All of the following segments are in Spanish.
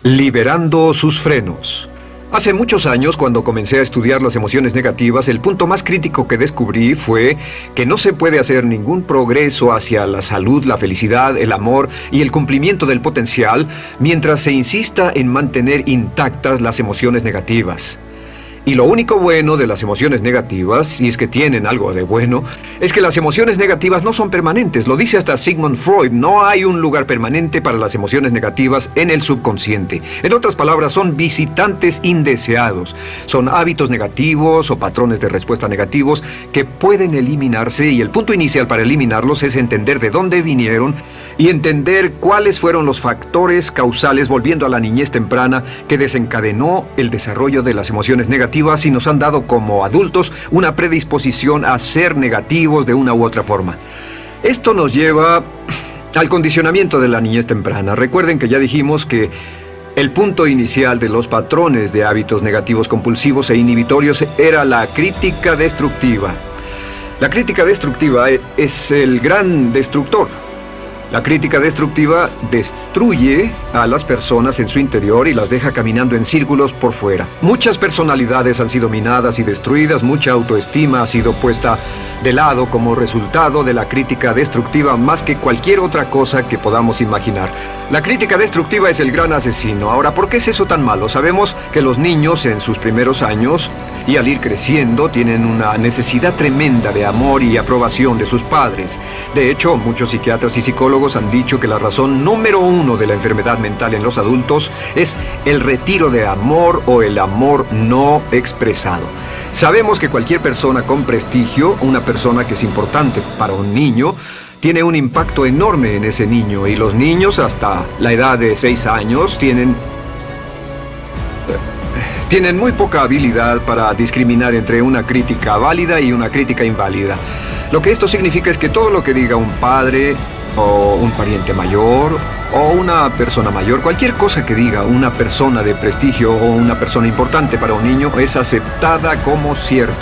Liberando sus frenos. Hace muchos años, cuando comencé a estudiar las emociones negativas, el punto más crítico que descubrí fue que no se puede hacer ningún progreso hacia la salud, la felicidad, el amor y el cumplimiento del potencial mientras se insista en mantener intactas las emociones negativas. Y lo único bueno de las emociones negativas, si es que tienen algo de bueno, es que las emociones negativas no son permanentes. Lo dice hasta Sigmund Freud, no hay un lugar permanente para las emociones negativas en el subconsciente. En otras palabras, son visitantes indeseados. Son hábitos negativos o patrones de respuesta negativos que pueden eliminarse, y el punto inicial para eliminarlos es entender de dónde vinieron y entender cuáles fueron los factores causales, volviendo a la niñez temprana, que desencadenó el desarrollo de las emociones negativas y nos han dado como adultos una predisposición a ser negativos de una u otra forma. Esto nos lleva al condicionamiento de la niñez temprana. Recuerden que ya dijimos que el punto inicial de los patrones de hábitos negativos compulsivos e inhibitorios era la crítica destructiva. La crítica destructiva es el gran destructor. La crítica destructiva destruye a las personas en su interior y las deja caminando en círculos por fuera. Muchas personalidades han sido minadas y destruidas, mucha autoestima ha sido puesta de lado como resultado de la crítica destructiva más que cualquier otra cosa que podamos imaginar. La crítica destructiva es el gran asesino. Ahora, ¿por qué es eso tan malo? Sabemos que los niños en sus primeros años y al ir creciendo tienen una necesidad tremenda de amor y aprobación de sus padres. De hecho, muchos psiquiatras y psicólogos han dicho que la razón número uno de la enfermedad mental en los adultos es el retiro de amor o el amor no expresado. Sabemos que cualquier persona con prestigio, una persona que es importante para un niño, tiene un impacto enorme en ese niño, y los niños hasta la edad de 6 años tienen muy poca habilidad para discriminar entre una crítica válida y una crítica inválida. Lo que esto significa es que todo lo que diga un padre o un pariente mayor o una persona mayor, cualquier cosa que diga una persona de prestigio o una persona importante para un niño, es aceptada como cierta.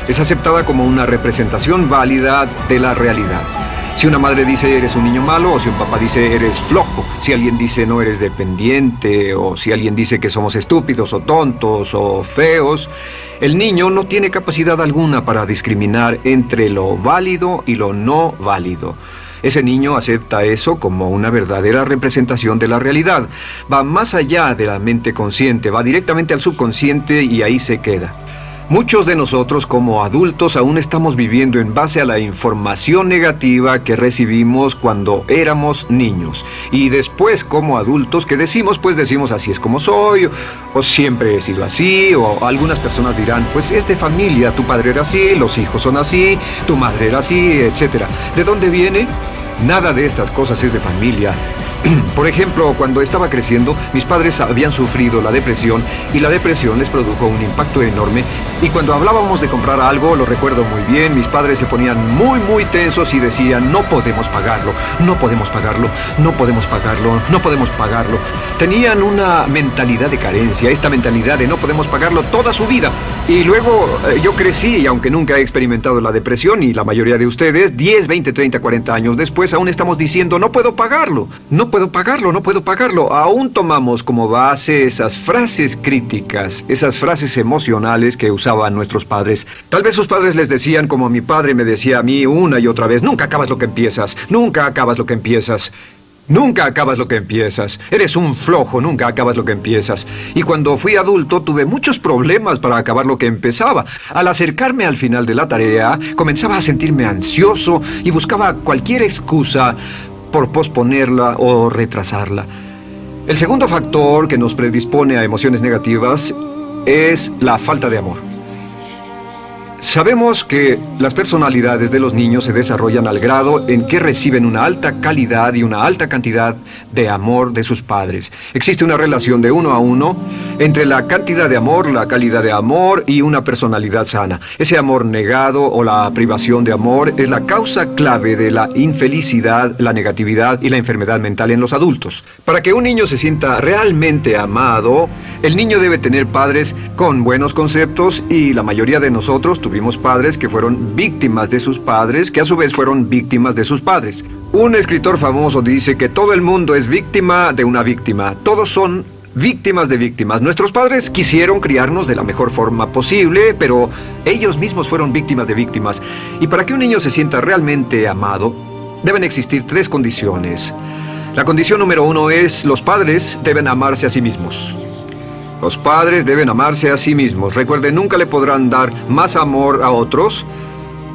Es aceptada como una representación válida de la realidad. Si una madre dice eres un niño malo, o si un papá dice eres flojo, si alguien dice no eres dependiente, o si alguien dice que somos estúpidos o tontos o feos, el niño no tiene capacidad alguna para discriminar entre lo válido y lo no válido. Ese niño acepta eso como una verdadera representación de la realidad. Va más allá de la mente consciente, va directamente al subconsciente y ahí se queda. Muchos de nosotros como adultos aún estamos viviendo en base a la información negativa que recibimos cuando éramos niños. Y después como adultos que decimos así es como soy, o siempre he sido así, o algunas personas dirán, pues es de familia, tu padre era así, los hijos son así, tu madre era así, etc. ¿De dónde viene? Nada de estas cosas es de familia. Por ejemplo, cuando estaba creciendo, mis padres habían sufrido la depresión y la depresión les produjo un impacto enorme, y cuando hablábamos de comprar algo, lo recuerdo muy bien, mis padres se ponían muy tensos y decían, no podemos pagarlo, no podemos pagarlo, no podemos pagarlo, no podemos pagarlo. Tenían una mentalidad de carencia, esta mentalidad de no podemos pagarlo toda su vida. Y luego yo crecí, y aunque nunca he experimentado la depresión, y la mayoría de ustedes, 10, 20, 30, 40 años después, aún estamos diciendo, no puedo pagarlo, no puedo pagarlo, no puedo pagarlo. Aún tomamos como base esas frases críticas, esas frases emocionales que usaban nuestros padres. Tal vez sus padres les decían, como mi padre me decía a mí una y otra vez, nunca acabas lo que empiezas, nunca acabas lo que empiezas. Nunca acabas lo que empiezas. Eres un flojo, nunca acabas lo que empiezas. Y cuando fui adulto tuve muchos problemas para acabar lo que empezaba. Al acercarme al final de la tarea, comenzaba a sentirme ansioso y buscaba cualquier excusa por posponerla o retrasarla. El segundo factor que nos predispone a emociones negativas es la falta de amor. Sabemos que las personalidades de los niños se desarrollan al grado en que reciben una alta calidad y una alta cantidad de amor de sus padres. Existe una relación de 1 a 1 entre la cantidad de amor, la calidad de amor y una personalidad sana. Ese amor negado o la privación de amor es la causa clave de la infelicidad, la negatividad y la enfermedad mental en los adultos. Para que un niño se sienta realmente amado, el niño debe tener padres con buenos conceptos, y la mayoría de nosotros tuvimos padres que fueron víctimas de sus padres, que a su vez fueron víctimas de sus padres. Un escritor famoso dice que todo el mundo es víctima de una víctima. Todos son víctimas de víctimas. Nuestros padres quisieron criarnos de la mejor forma posible, pero ellos mismos fueron víctimas de víctimas. Y para que un niño se sienta realmente amado, deben existir 3 condiciones. La condición número 1 es: los padres deben amarse a sí mismos. Los padres deben amarse a sí mismos. Recuerden, nunca le podrán dar más amor a otros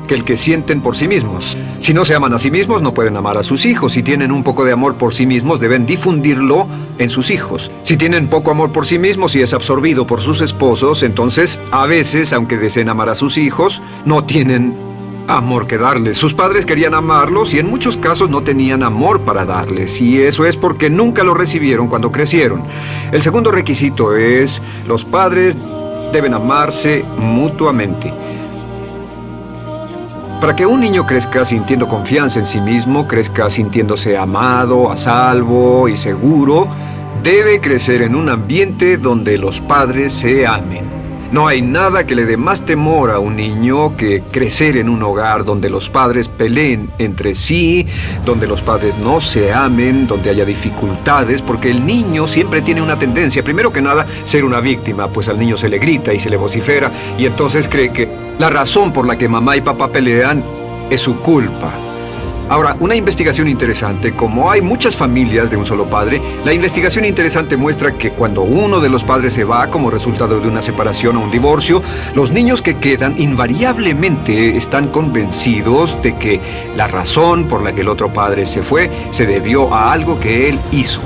que el que sienten por sí mismos. Si no se aman a sí mismos, no pueden amar a sus hijos. Si tienen un poco de amor por sí mismos, deben difundirlo en sus hijos. Si tienen poco amor por sí mismos y es absorbido por sus esposos, entonces, a veces, aunque deseen amar a sus hijos, no tienen amor que darles. Sus padres querían amarlos y en muchos casos no tenían amor para darles. Y eso es porque nunca lo recibieron cuando crecieron. El segundo requisito es: los padres deben amarse mutuamente. Para que un niño crezca sintiendo confianza en sí mismo, crezca sintiéndose amado, a salvo y seguro, debe crecer en un ambiente donde los padres se amen. No hay nada que le dé más temor a un niño que crecer en un hogar donde los padres peleen entre sí, donde los padres no se amen, donde haya dificultades, porque el niño siempre tiene una tendencia, primero que nada, ser una víctima, pues al niño se le grita y se le vocifera, y entonces cree que la razón por la que mamá y papá pelean es su culpa. Ahora, una investigación interesante: como hay muchas familias de un solo padre, la investigación interesante muestra que cuando uno de los padres se va como resultado de una separación o un divorcio, los niños que quedan invariablemente están convencidos de que la razón por la que el otro padre se fue se debió a algo que él hizo.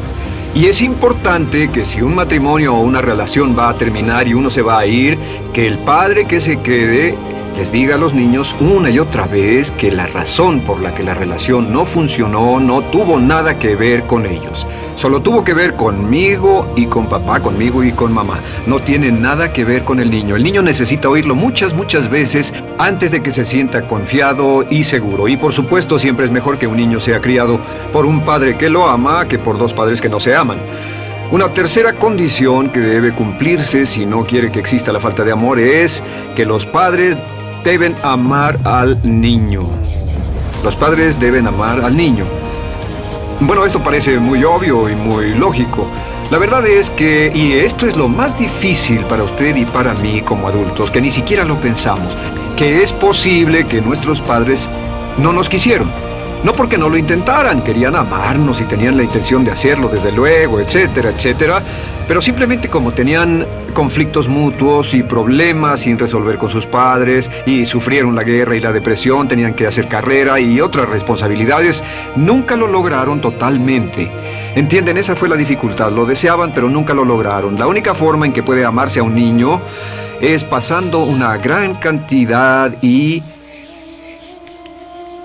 Y es importante que si un matrimonio o una relación va a terminar y uno se va a ir, que el padre que se quede les diga a los niños una y otra vez que la razón por la que la relación no funcionó no tuvo nada que ver con ellos. Solo tuvo que ver conmigo y con papá, conmigo y con mamá. No tiene nada que ver con el niño. El niño necesita oírlo muchas veces antes de que se sienta confiado y seguro. Y por supuesto, siempre es mejor que un niño sea criado por un padre que lo ama que por 2 padres que no se aman. Una tercera condición que debe cumplirse si no quiere que exista la falta de amor es que los padres deben amar al niño. Los padres deben amar al niño. Bueno, esto parece muy obvio y muy lógico. La verdad es que, y esto es lo más difícil para usted y para mí como adultos, que ni siquiera lo pensamos, que es posible que nuestros padres no nos quisieron. No porque no lo intentaran, querían amarnos y tenían la intención de hacerlo, desde luego, etcétera, etcétera, pero simplemente como tenían conflictos mutuos y problemas sin resolver con sus padres, y sufrieron la guerra y la depresión, tenían que hacer carrera y otras responsabilidades, nunca lo lograron totalmente. ¿Entienden? Esa fue la dificultad. Lo deseaban, pero nunca lo lograron. La única forma en que puede amarse a un niño es pasando una gran cantidad y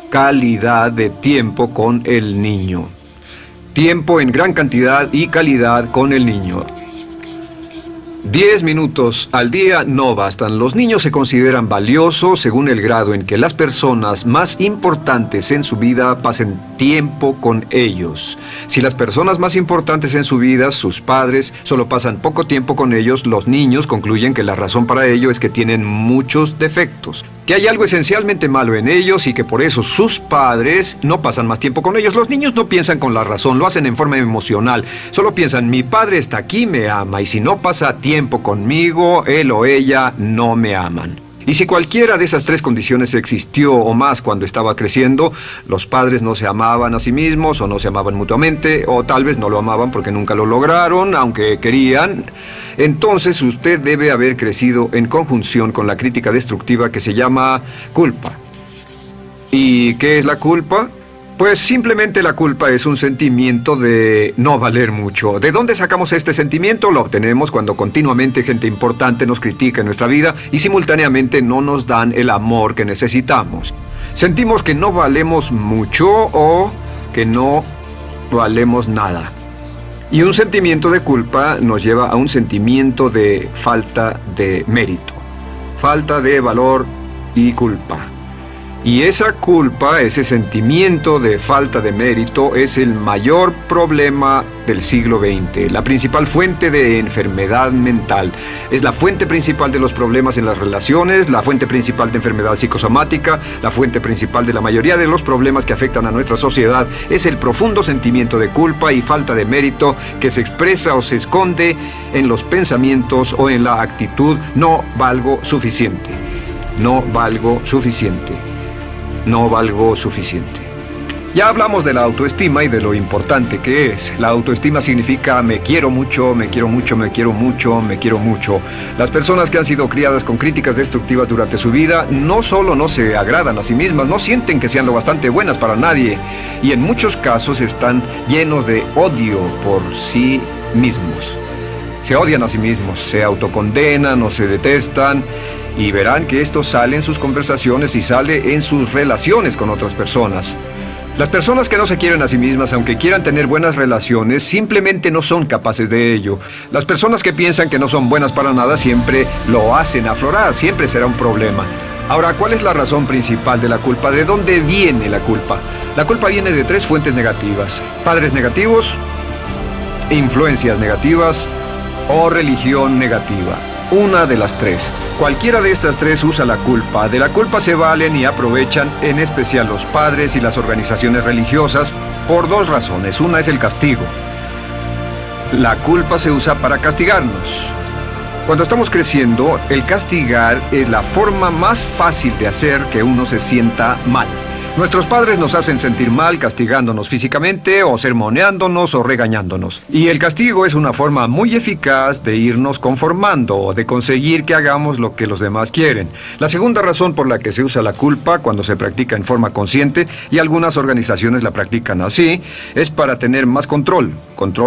calidad de tiempo con el niño. Tiempo en gran cantidad y calidad con el niño. 10 minutos al día no bastan. Los niños se consideran valiosos según el grado en que las personas más importantes en su vida pasen tiempo con ellos. Si las personas más importantes en su vida, sus padres, solo pasan poco tiempo con ellos, los niños concluyen que la razón para ello es que tienen muchos defectos, que hay algo esencialmente malo en ellos y que por eso sus padres no pasan más tiempo con ellos. Los niños no piensan con la razón, lo hacen en forma emocional. Solo piensan: mi padre está aquí, me ama, y si no pasa tiempo conmigo, él o ella no me aman. Y si cualquiera de esas 3 condiciones existió o más cuando estaba creciendo, los padres no se amaban a sí mismos, o no se amaban mutuamente, o tal vez no lo amaban porque nunca lo lograron, aunque querían, entonces usted debe haber crecido en conjunción con la crítica destructiva que se llama culpa. ¿Y qué es la culpa? Pues simplemente la culpa es un sentimiento de no valer mucho. ¿De dónde sacamos este sentimiento? Lo obtenemos cuando continuamente gente importante nos critica en nuestra vida y simultáneamente no nos dan el amor que necesitamos. Sentimos que no valemos mucho o que no valemos nada. Y un sentimiento de culpa nos lleva a un sentimiento de falta de mérito, falta de valor y culpa. Y esa culpa, ese sentimiento de falta de mérito, es el mayor problema del siglo XX, la principal fuente de enfermedad mental. Es la fuente principal de los problemas en las relaciones, la fuente principal de enfermedad psicosomática, la fuente principal de la mayoría de los problemas que afectan a nuestra sociedad. Es el profundo sentimiento de culpa y falta de mérito que se expresa o se esconde en los pensamientos o en la actitud: no valgo suficiente, no valgo suficiente. No valgo suficiente. Ya hablamos de la autoestima y de lo importante que es. La autoestima significa me quiero mucho, me quiero mucho, me quiero mucho, me quiero mucho. Las personas que han sido criadas con críticas destructivas durante su vida no solo no se agradan a sí mismas, no sienten que sean lo bastante buenas para nadie, y en muchos casos están llenos de odio por sí mismos. Se odian a sí mismos, se autocondenan o se detestan. Y verán que esto sale en sus conversaciones y sale en sus relaciones con otras personas. Las personas que no se quieren a sí mismas, aunque quieran tener buenas relaciones, simplemente no son capaces de ello. Las personas que piensan que no son buenas para nada siempre lo hacen aflorar, siempre será un problema. Ahora, ¿cuál es la razón principal de la culpa? ¿De dónde viene la culpa? La culpa viene de 3 fuentes negativas: padres negativos, influencias negativas o religión negativa. Una de las 3. Cualquiera de estas 3 usa la culpa. De la culpa se valen y aprovechan, en especial los padres y las organizaciones religiosas, por 2 razones. Una es el castigo. La culpa se usa para castigarnos. Cuando estamos creciendo, el castigar es la forma más fácil de hacer que uno se sienta mal. Nuestros padres nos hacen sentir mal castigándonos físicamente o sermoneándonos o regañándonos. Y el castigo es una forma muy eficaz de irnos conformando o de conseguir que hagamos lo que los demás quieren. La segunda razón por la que se usa la culpa cuando se practica en forma consciente, y algunas organizaciones la practican así, es para tener más control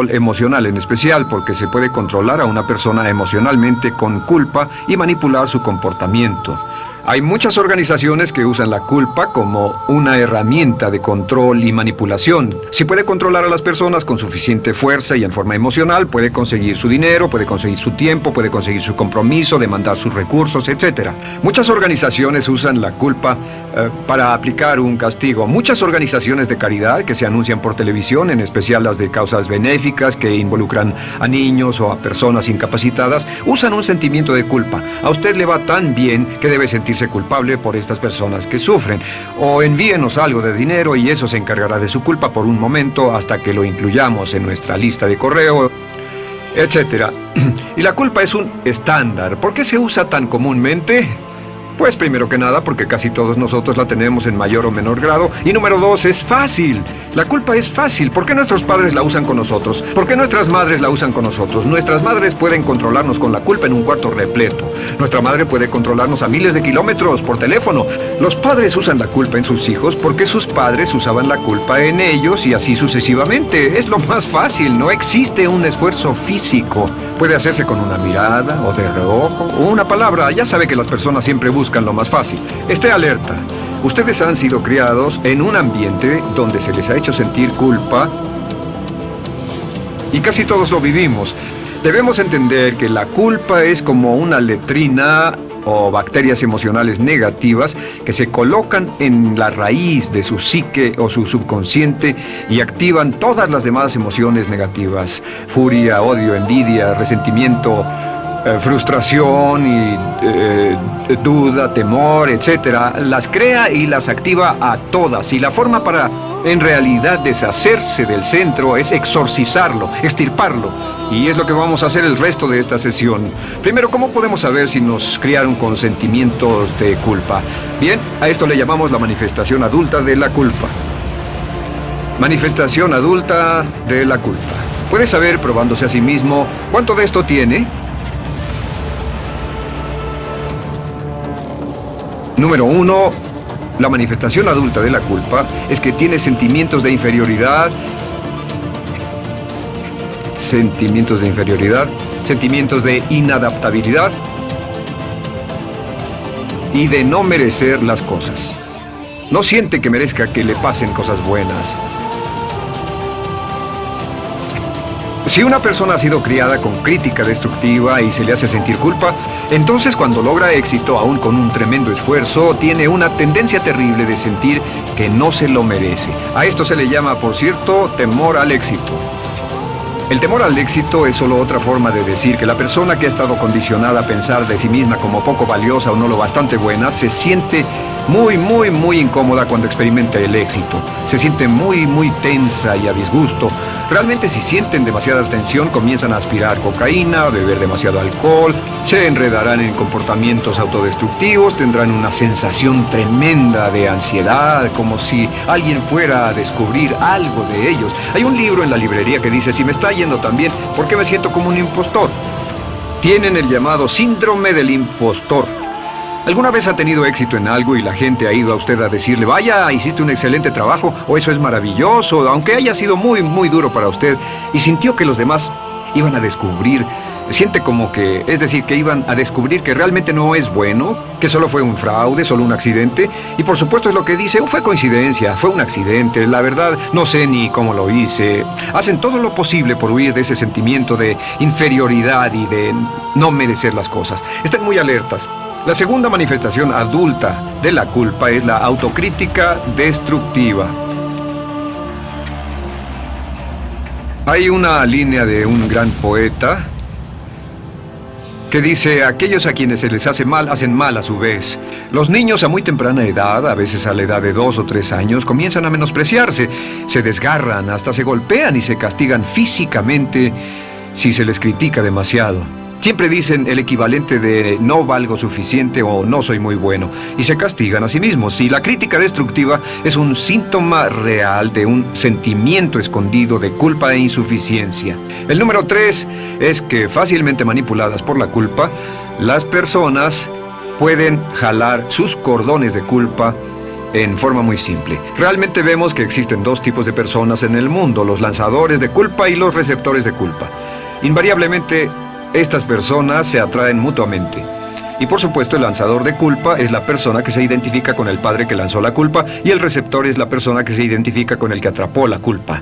emocional en especial, porque se puede controlar a una persona emocionalmente con culpa y manipular su comportamiento. Hay muchas organizaciones que usan la culpa como una herramienta de control y manipulación. Si puede controlar a las personas con suficiente fuerza y en forma emocional, puede conseguir su dinero, puede conseguir su tiempo, puede conseguir su compromiso, demandar sus recursos, etc. Muchas organizaciones usan la culpa para aplicar un castigo. Muchas organizaciones de caridad que se anuncian por televisión, en especial las de causas benéficas que involucran a niños o a personas incapacitadas, usan un sentimiento de culpa. A usted le va tan bien que debe sentirse culpable por estas personas que sufren. O envíenos algo de dinero y eso se encargará de su culpa por un momento hasta que lo incluyamos en nuestra lista de correo, etc. Y la culpa es un estándar. ¿Por qué se usa tan comúnmente? Pues primero que nada porque casi todos nosotros la tenemos en mayor o menor grado. Y número 2, es fácil. La culpa es fácil. ¿Por qué nuestros padres la usan con nosotros? ¿Por qué nuestras madres la usan con nosotros? Nuestras madres pueden controlarnos con la culpa en un cuarto repleto. Nuestra madre puede controlarnos a miles de kilómetros por teléfono. Los padres usan la culpa en sus hijos porque sus padres usaban la culpa en ellos y así sucesivamente. Es lo más fácil. No existe un esfuerzo físico. Puede hacerse con una mirada o de reojo o una palabra. Ya sabe que las personas siempre buscan lo más fácil. Esté alerta. Ustedes han sido criados en un ambiente donde se les ha hecho sentir culpa y casi todos lo vivimos. Debemos entender que la culpa es como una letrina o bacterias emocionales negativas que se colocan en la raíz de su psique o su subconsciente y activan todas las demás emociones negativas: furia, odio, envidia, resentimiento, frustración y duda, temor, etc. Las crea y las activa a todas, y la forma para en realidad deshacerse del centro es exorcizarlo, extirparlo, y es lo que vamos a hacer el resto de esta sesión. Primero, ¿cómo podemos saber si nos criaron con sentimientos de culpa? Bien, a esto le llamamos la manifestación adulta de la culpa. Manifestación adulta de la culpa. Puede saber, probándose a sí mismo, cuánto de esto tiene. Número 1, la manifestación adulta de la culpa es que tiene sentimientos de inferioridad, sentimientos de inadaptabilidad y de no merecer las cosas. No siente que merezca que le pasen cosas buenas. Si una persona ha sido criada con crítica destructiva y se le hace sentir culpa, entonces cuando logra éxito, aún con un tremendo esfuerzo, tiene una tendencia terrible de sentir que no se lo merece. A esto se le llama, por cierto, temor al éxito. El temor al éxito es solo otra forma de decir que la persona que ha estado condicionada a pensar de sí misma como poco valiosa o no lo bastante buena, se siente muy incómoda cuando experimenta el éxito. Se siente muy tensa y a disgusto. Realmente si sienten demasiada tensión comienzan a aspirar cocaína, a beber demasiado alcohol, se enredarán en comportamientos autodestructivos, tendrán una sensación tremenda de ansiedad, como si alguien fuera a descubrir algo de ellos. Hay un libro en la librería que dice, si me está yendo tan bien, ¿por qué me siento como un impostor? Tienen el llamado síndrome del impostor. ¿Alguna vez ha tenido éxito en algo y la gente ha ido a usted a decirle, vaya, hiciste un excelente trabajo, o eso es maravilloso, aunque haya sido muy duro para usted, y sintió que los demás iban a descubrir, siente como que, es decir, que iban a descubrir que realmente no es bueno, que solo fue un fraude, solo un accidente, y por supuesto es lo que dice, fue coincidencia, fue un accidente, la verdad, no sé ni cómo lo hice. Hacen todo lo posible por huir de ese sentimiento de inferioridad y de no merecer las cosas. Estén muy alertas. La segunda manifestación adulta de la culpa es la autocrítica destructiva. Hay una línea de un gran poeta que dice, aquellos a quienes se les hace mal, hacen mal a su vez. Los niños a muy temprana edad, a veces a la edad de 2 o 3 años, comienzan a menospreciarse, se desgarran, hasta se golpean y se castigan físicamente si se les critica demasiado. Siempre dicen el equivalente de no valgo suficiente o no soy muy bueno, y se castigan a sí mismos. Y la crítica destructiva es un síntoma real de un sentimiento escondido de culpa e insuficiencia. El número 3 es que fácilmente manipuladas por la culpa, las personas pueden jalar sus cordones de culpa en forma muy simple. Realmente vemos que existen dos tipos de personas en el mundo, los lanzadores de culpa y los receptores de culpa. Invariablemente, estas personas se atraen mutuamente. Y por supuesto el lanzador de culpa es la persona que se identifica con el padre que lanzó la culpa y el receptor es la persona que se identifica con el que atrapó la culpa.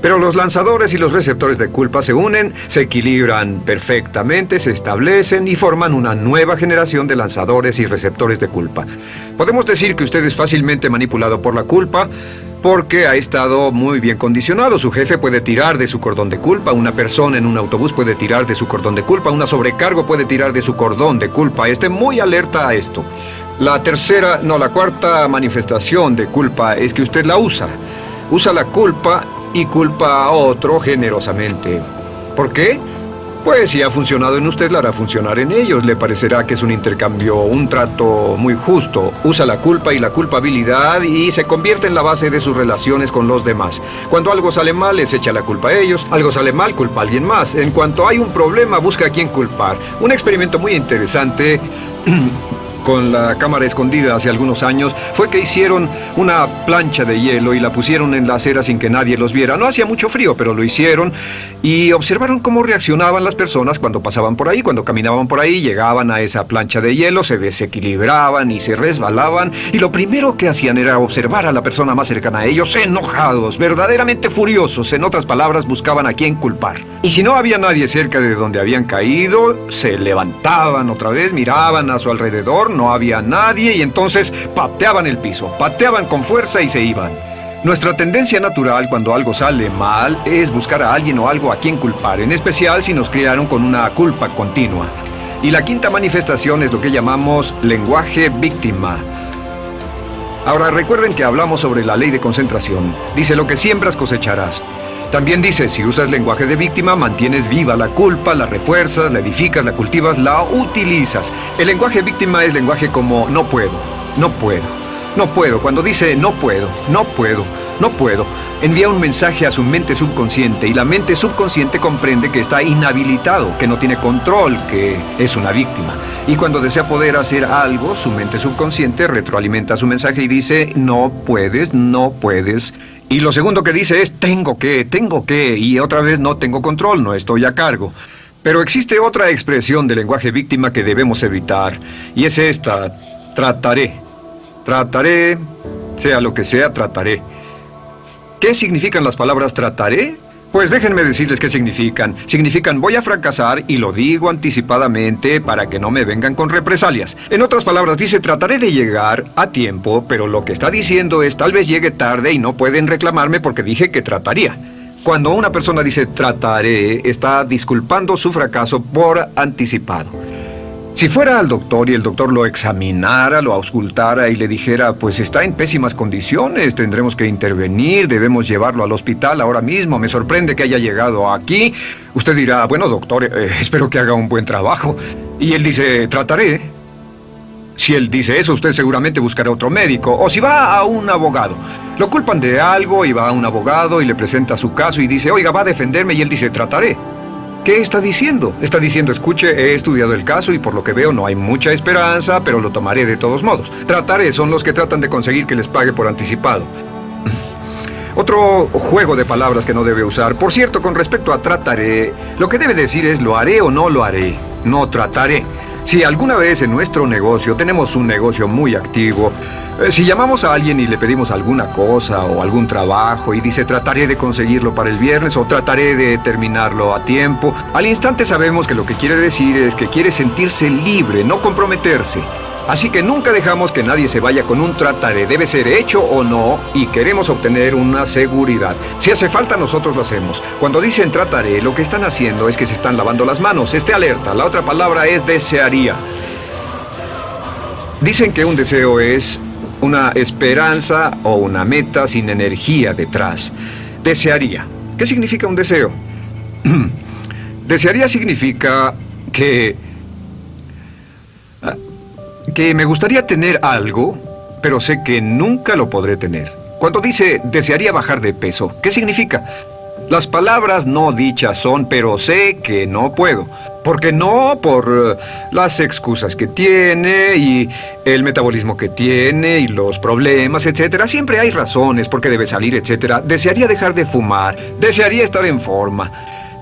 Pero los lanzadores y los receptores de culpa se unen, se equilibran perfectamente, se establecen y forman una nueva generación de lanzadores y receptores de culpa. Podemos decir que usted es fácilmente manipulado por la culpa porque ha estado muy bien condicionado. Su jefe puede tirar de su cordón de culpa, una persona en un autobús puede tirar de su cordón de culpa, una sobrecargo puede tirar de su cordón de culpa. Esté muy alerta a esto. La cuarta manifestación de culpa es que usted la usa. Usa la culpa y culpa a otro generosamente. ¿Por qué? Pues si ha funcionado en usted, la hará funcionar en ellos. Le parecerá que es un intercambio, un trato muy justo. Usa la culpa y la culpabilidad y se convierte en la base de sus relaciones con los demás. Cuando algo sale mal, les echa la culpa a ellos. Algo sale mal, culpa a alguien más. En cuanto hay un problema, busca a quién culpar. Un experimento muy interesante con la cámara escondida hace algunos años fue que hicieron una plancha de hielo y la pusieron en la acera sin que nadie los viera. No hacía mucho frío, pero lo hicieron y observaron cómo reaccionaban las personas cuando pasaban por ahí, cuando caminaban por ahí, llegaban a esa plancha de hielo, se desequilibraban y se resbalaban y lo primero que hacían era observar a la persona más cercana a ellos, enojados, verdaderamente furiosos. En otras palabras, buscaban a quién culpar. Y si no había nadie cerca de donde habían caído, se levantaban otra vez, miraban a su alrededor, no había nadie y entonces pateaban el piso, pateaban con fuerza y se iban. Nuestra tendencia natural cuando algo sale mal es buscar a alguien o algo a quien culpar, en especial si nos criaron con una culpa continua. Y la quinta manifestación es lo que llamamos lenguaje víctima. Ahora recuerden que hablamos sobre la ley de concentración. Dice, lo que siembras cosecharás. También dice, si usas lenguaje de víctima, mantienes viva la culpa, la refuerzas, la edificas, la cultivas, la utilizas. El lenguaje víctima es lenguaje como no puedo, no puedo, no puedo. Cuando dice no puedo, no puedo, no puedo, envía un mensaje a su mente subconsciente y la mente subconsciente comprende que está inhabilitado, que no tiene control, que es una víctima. Y cuando desea poder hacer algo, su mente subconsciente retroalimenta su mensaje y dice no puedes, no puedes. Y lo segundo que dice es tengo que, y otra vez no tengo control, no estoy a cargo. Pero existe otra expresión del lenguaje víctima que debemos evitar, y es esta, trataré. Trataré, sea lo que sea, trataré. ¿Qué significan las palabras trataré? Pues déjenme decirles qué significan. Significan voy a fracasar y lo digo anticipadamente para que no me vengan con represalias. En otras palabras, dice trataré de llegar a tiempo, pero lo que está diciendo es tal vez llegue tarde y no pueden reclamarme porque dije que trataría. Cuando una persona dice trataré, está disculpando su fracaso por anticipado. Si fuera al doctor y el doctor lo examinara, lo auscultara y le dijera, pues está en pésimas condiciones, tendremos que intervenir, debemos llevarlo al hospital ahora mismo, me sorprende que haya llegado aquí. Usted dirá, bueno doctor, espero que haga un buen trabajo. Y él dice, trataré. Si él dice eso, usted seguramente buscará otro médico. O si va a un abogado, lo culpan de algo y va a un abogado y le presenta su caso y dice, oiga, va a defenderme, y él dice, trataré. ¿Qué está diciendo? Está diciendo, escuche, he estudiado el caso y por lo que veo no hay mucha esperanza, pero lo tomaré de todos modos. Trataré son los que tratan de conseguir que les pague por anticipado. Otro juego de palabras que no debe usar. Por cierto, con respecto a trataré, lo que debe decir es lo haré o no lo haré. No trataré. Si alguna vez en nuestro negocio, tenemos un negocio muy activo, si llamamos a alguien y le pedimos alguna cosa o algún trabajo y dice trataré de conseguirlo para el viernes o trataré de terminarlo a tiempo, al instante sabemos que lo que quiere decir es que quiere sentirse libre, no comprometerse. Así que nunca dejamos que nadie se vaya con un trataré, debe ser hecho o no, y queremos obtener una seguridad. Si hace falta, nosotros lo hacemos. Cuando dicen trataré, lo que están haciendo es que se están lavando las manos. Esté alerta, la otra palabra es desearía. Dicen que un deseo es una esperanza o una meta sin energía detrás. Desearía. ¿Qué significa un deseo? Desearía significa que me gustaría tener algo, pero sé que nunca lo podré tener. Cuando dice desearía bajar de peso, ¿qué significa? Las palabras no dichas son, pero sé que no puedo. ¿Por qué no? Por las excusas que tiene y el metabolismo que tiene y los problemas, etcétera. Siempre hay razones por qué debe salir, etcétera. Desearía dejar de fumar, desearía estar en forma.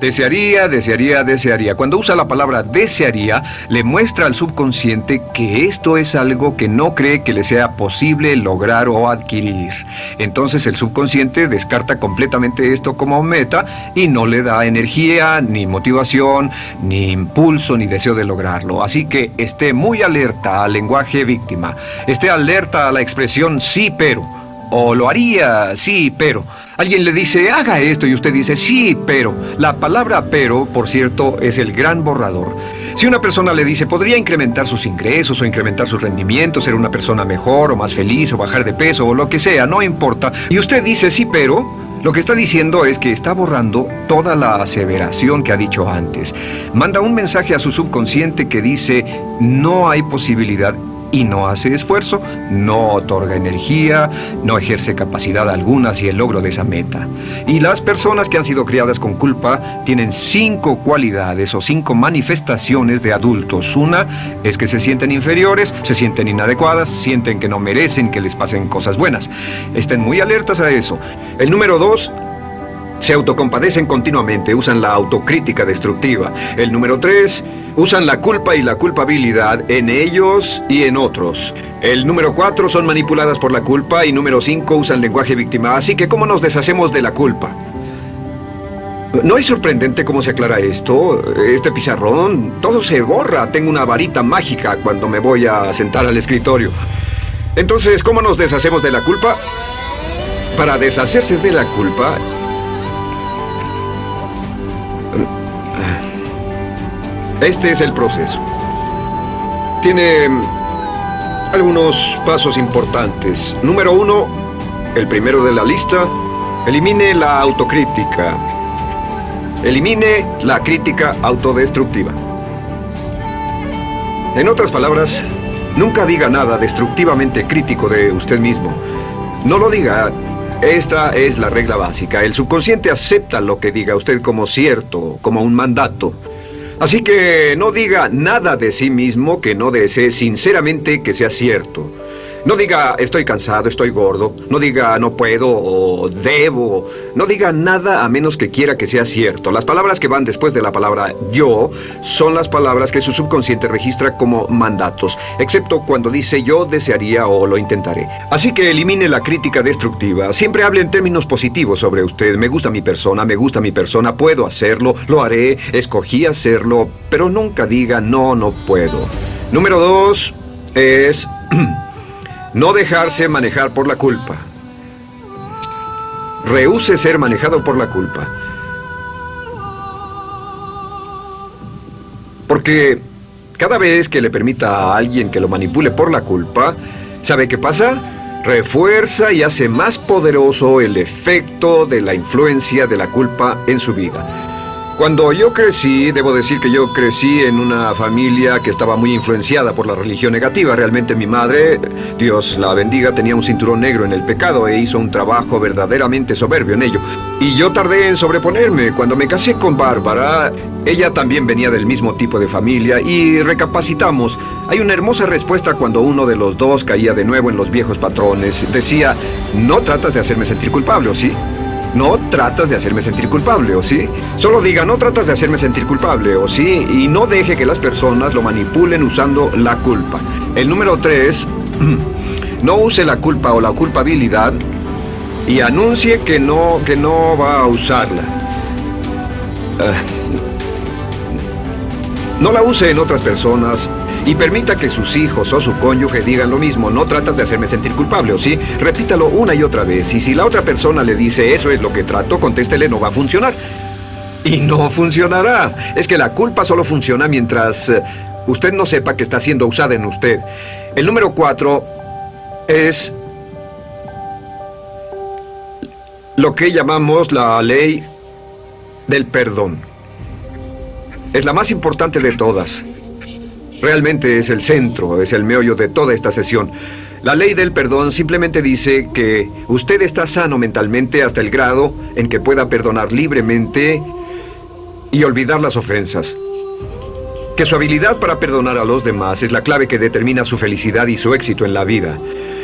Desearía, desearía, desearía. Cuando usa la palabra desearía, le muestra al subconsciente que esto es algo que no cree que le sea posible lograr o adquirir. Entonces el subconsciente descarta completamente esto como meta y no le da energía, ni motivación, ni impulso, ni deseo de lograrlo. Así que esté muy alerta al lenguaje víctima. Esté alerta a la expresión sí, pero. O lo haría, sí, pero. Alguien le dice, haga esto, y usted dice, sí, pero. La palabra pero, por cierto, es el gran borrador. Si una persona le dice, podría incrementar sus ingresos o incrementar su rendimiento, ser una persona mejor o más feliz o bajar de peso o lo que sea, no importa, y usted dice, sí, pero, lo que está diciendo es que está borrando toda la aseveración que ha dicho antes. Manda un mensaje a su subconsciente que dice, no hay posibilidad. Y no hace esfuerzo, no otorga energía, no ejerce capacidad alguna hacia el logro de esa meta. Y las personas que han sido criadas con culpa tienen 5 cualidades o 5 manifestaciones de adultos. Una es que se sienten inferiores, se sienten inadecuadas, sienten que no merecen que les pasen cosas buenas. Estén muy alertas a eso. El número 2... se autocompadecen continuamente, usan la autocrítica destructiva. El número 3, usan la culpa y la culpabilidad en ellos y en otros. El número 4, son manipuladas por la culpa. Y número 5, usan lenguaje víctima. Así que, ¿cómo nos deshacemos de la culpa? ¿No es sorprendente cómo se aclara esto? Este pizarrón, todo se borra. Tengo una varita mágica cuando me voy a sentar al escritorio. Entonces, ¿cómo nos deshacemos de la culpa? Para deshacerse de la culpa... este es el proceso. Tiene algunos pasos importantes. Número 1, el primero de la lista, elimine la autocrítica. Elimine la crítica autodestructiva. En otras palabras, nunca diga nada destructivamente crítico de usted mismo. No lo diga. Esta es la regla básica. El subconsciente acepta lo que diga usted como cierto, como un mandato. Así que no diga nada de sí mismo que no desee sinceramente que sea cierto. No diga estoy cansado, estoy gordo. No diga no puedo o debo. No diga nada a menos que quiera que sea cierto. Las palabras que van después de la palabra yo son las palabras que su subconsciente registra como mandatos, excepto cuando dice yo desearía o lo intentaré. Así que elimine la crítica destructiva. Siempre hable en términos positivos sobre usted. Me gusta mi persona, puedo hacerlo, lo haré, escogí hacerlo, pero nunca diga no, no puedo. Número 2 es no dejarse manejar por la culpa. Rehúse ser manejado por la culpa. Porque cada vez que le permita a alguien que lo manipule por la culpa, ¿sabe qué pasa? Refuerza y hace más poderoso el efecto de la influencia de la culpa en su vida. Cuando yo crecí, debo decir que yo crecí en una familia que estaba muy influenciada por la religión negativa. Realmente mi madre, Dios la bendiga, tenía un cinturón negro en el pecado e hizo un trabajo verdaderamente soberbio en ello. Y yo tardé en sobreponerme. Cuando me casé con Bárbara, ella también venía del mismo tipo de familia y recapacitamos. Hay una hermosa respuesta cuando uno de los dos caía de nuevo en los viejos patrones. Decía, no tratas de hacerme sentir culpable, ¿o sí? No tratas de hacerme sentir culpable, ¿o sí? Solo diga, no tratas de hacerme sentir culpable, ¿o sí? Y no deje que las personas lo manipulen usando la culpa. El número 3, no use la culpa o la culpabilidad y anuncie que no va a usarla. No la use en otras personas y permita que sus hijos o su cónyuge digan lo mismo. No tratas de hacerme sentir culpable, ¿o sí? Repítalo una y otra vez. Y si la otra persona le dice eso es lo que trato, contéstele no va a funcionar. Y no funcionará. Es que la culpa solo funciona mientras usted no sepa que está siendo usada en usted. El número 4 es lo que llamamos la ley del perdón. Es la más importante de todas. Realmente es el centro, es el meollo de toda esta sesión. La ley del perdón simplemente dice que usted está sano mentalmente hasta el grado en que pueda perdonar libremente y olvidar las ofensas. Que su habilidad para perdonar a los demás es la clave que determina su felicidad y su éxito en la vida.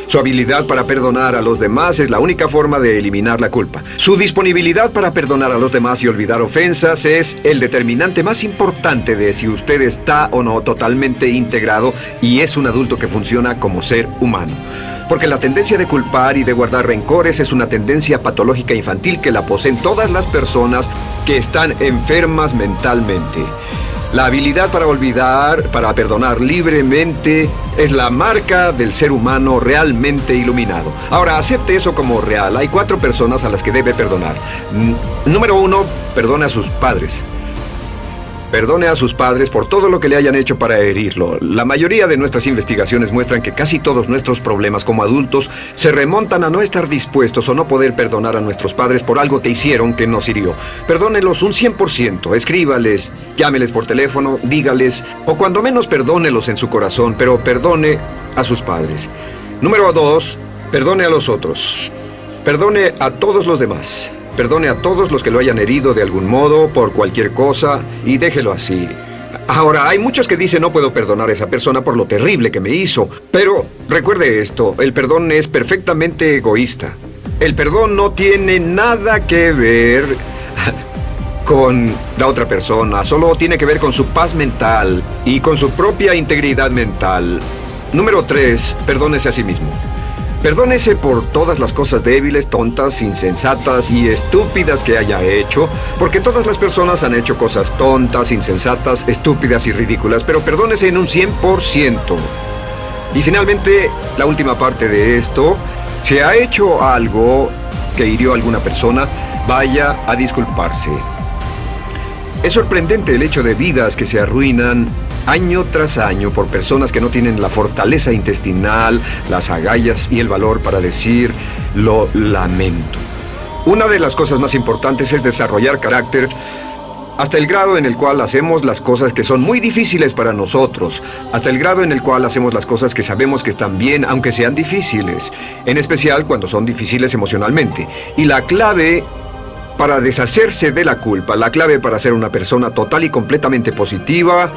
Su habilidad para perdonar a los demás es la única forma de eliminar la culpa. Su disponibilidad para perdonar a los demás y olvidar ofensas es el determinante más importante de si usted está o no totalmente integrado y es un adulto que funciona como ser humano. Porque la tendencia de culpar y de guardar rencores es una tendencia patológica infantil que la poseen todas las personas que están enfermas mentalmente. La habilidad para olvidar, para perdonar libremente, es la marca del ser humano realmente iluminado. Ahora, acepte eso como real. Hay 4 personas a las que debe perdonar. Número 1, perdone a sus padres. Perdone a sus padres por todo lo que le hayan hecho para herirlo. La mayoría de nuestras investigaciones muestran que casi todos nuestros problemas como adultos se remontan a no estar dispuestos o no poder perdonar a nuestros padres por algo que hicieron que nos hirió. Perdónelos un 100%, escríbales, llámeles por teléfono, dígales, o cuando menos perdónelos en su corazón, pero perdone a sus padres. Número 2, perdone a los otros. Perdone a todos los demás. Perdone a todos los que lo hayan herido de algún modo, por cualquier cosa, y déjelo así. Ahora, hay muchos que dicen no puedo perdonar a esa persona por lo terrible que me hizo. Pero recuerde esto, el perdón es perfectamente egoísta. El perdón no tiene nada que ver con la otra persona, solo tiene que ver con su paz mental y con su propia integridad mental. Número 3, perdónese a sí mismo. Perdónese por todas las cosas débiles, tontas, insensatas y estúpidas que haya hecho, porque todas las personas han hecho cosas tontas, insensatas, estúpidas y ridículas, pero perdónese en un 100%. Y finalmente, la última parte de esto, si ha hecho algo que hirió a alguna persona, vaya a disculparse. Es sorprendente el hecho de vidas que se arruinan año tras año por personas que no tienen la fortaleza intestinal, las agallas y el valor para decir lo lamento. Una de las cosas más importantes es desarrollar carácter hasta el grado en el cual hacemos las cosas que son muy difíciles para nosotros, hasta el grado en el cual hacemos las cosas que sabemos que están bien, aunque sean difíciles, en especial cuando son difíciles emocionalmente. Y la clave para deshacerse de la culpa, la clave para ser una persona total y completamente positiva,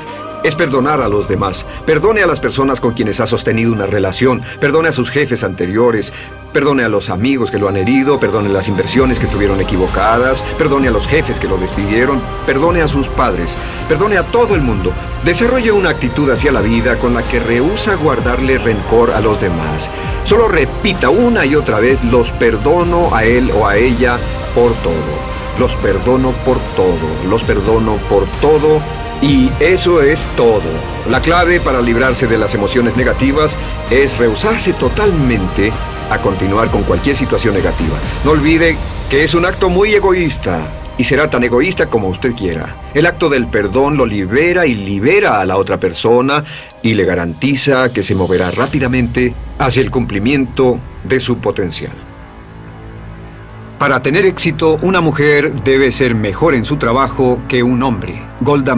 es perdonar a los demás. Perdone a las personas con quienes ha sostenido una relación. Perdone a sus jefes anteriores. Perdone a los amigos que lo han herido. Perdone las inversiones que estuvieron equivocadas. Perdone a los jefes que lo despidieron. Perdone a sus padres. Perdone a todo el mundo. Desarrolle una actitud hacia la vida con la que rehúsa guardarle rencor a los demás. Solo repita una y otra vez: los perdono a él o a ella por todo. Los perdono por todo. Los perdono por todo. Y eso es todo. La clave para librarse de las emociones negativas es rehusarse totalmente a continuar con cualquier situación negativa. No olvide que es un acto muy egoísta y será tan egoísta como usted quiera. El acto del perdón lo libera y libera a la otra persona y le garantiza que se moverá rápidamente hacia el cumplimiento de su potencial. Para tener éxito, una mujer debe ser mejor en su trabajo que un hombre. Golda